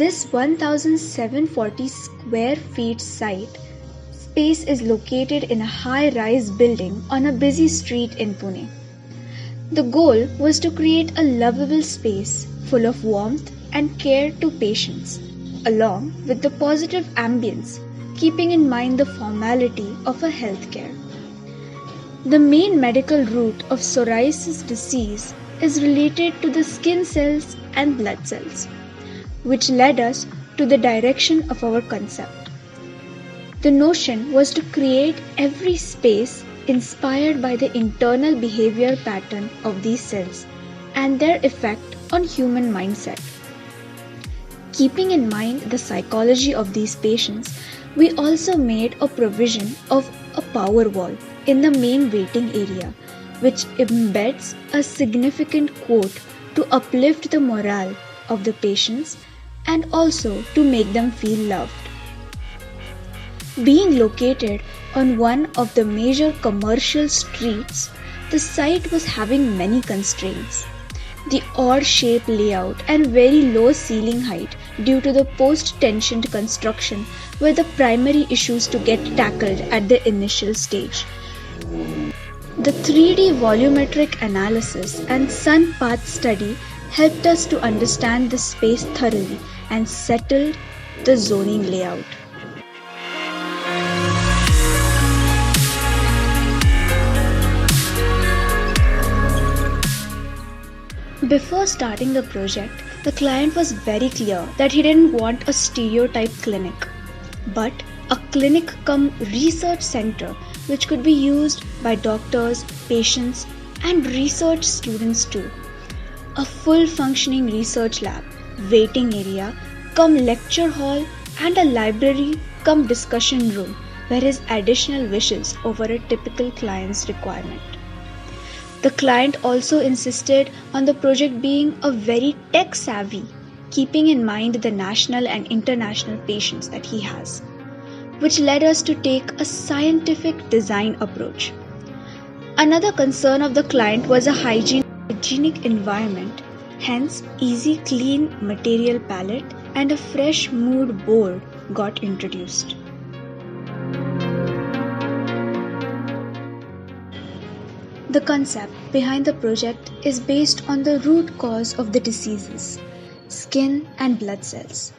This 1740 square feet site space is located in a high-rise building on a busy street in Pune. The goal was to create a lovable space full of warmth and care to patients, along with the positive ambience, keeping in mind the formality of a healthcare. The main medical root of psoriasis disease is related to the skin cells and blood cells, which led us to the direction of our concept. The notion was to create every space inspired by the internal behavior pattern of these cells and their effect on human mindset. Keeping in mind the psychology of these patients, we also made a provision of a power wall in the main waiting area, which embeds a significant quote to uplift the morale of the patients and also to make them feel loved. Being located on one of the major commercial streets, the site was having many constraints. The odd-shaped layout and very low ceiling height due to the post-tensioned construction were the primary issues to get tackled at the initial stage. The 3D volumetric analysis and sun path study helped us to understand the space thoroughly and settled the zoning layout. Before starting the project, the client was very clear that he didn't want a stereotype clinic, but a clinic cum research center which could be used by doctors, patients, and research students too. A full functioning research lab, waiting area, cum lecture hall, and a library cum discussion room were his additional wishes over a typical client's requirement. The client also insisted on the project being a very tech-savvy, keeping in mind the national and international patients that he has, which led us to take a scientific design approach. Another concern of the client was a hygienic environment, hence easy clean material palette and a fresh mood board got introduced. The concept behind the project is based on the root cause of the diseases, skin and blood cells.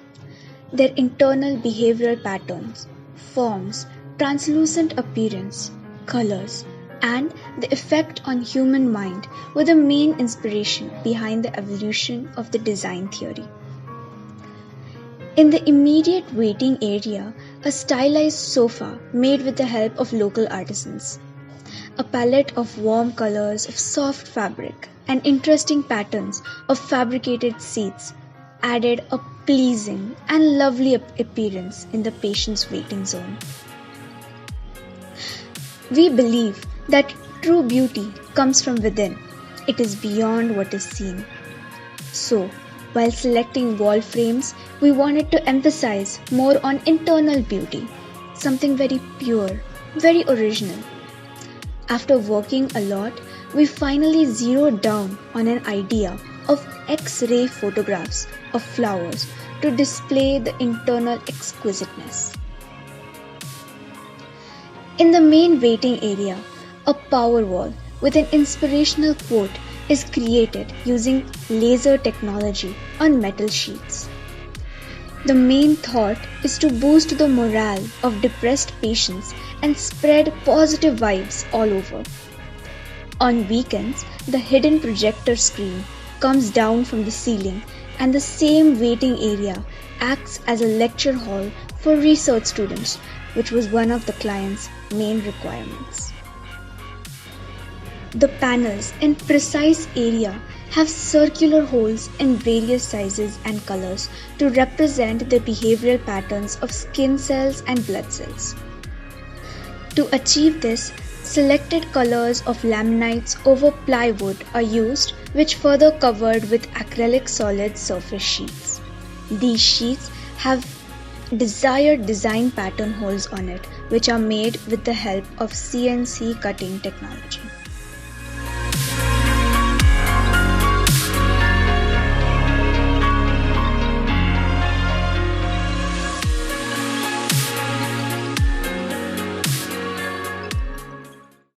Their internal behavioral patterns, forms, translucent appearance, colors, and the effect on human mind were the main inspiration behind the evolution of the design theory. In the immediate waiting area, a stylized sofa made with the help of local artisans. A palette of warm colors of soft fabric and interesting patterns of fabricated seats added a pleasing and lovely appearance in the patient's waiting zone. We believe that true beauty comes from within. It is beyond what is seen. So, while selecting wall frames, we wanted to emphasize more on internal beauty, something very pure, very original. After working a lot, we finally zeroed down on an idea of X-ray photographs of flowers to display the internal exquisiteness. In the main waiting area, a power wall with an inspirational quote is created using laser technology on metal sheets. The main thought is to boost the morale of depressed patients and spread positive vibes all over. On weekends, the hidden projector screen comes down from the ceiling and the same waiting area acts as a lecture hall for research students, which was one of the client's main requirements. The panels in precise area have circular holes in various sizes and colors to represent the behavioral patterns of skin cells and blood cells. To achieve this, selected colors of laminites over plywood are used, which further covered with acrylic solid surface sheets. These sheets have desired design pattern holes on it, which are made with the help of CNC cutting technology.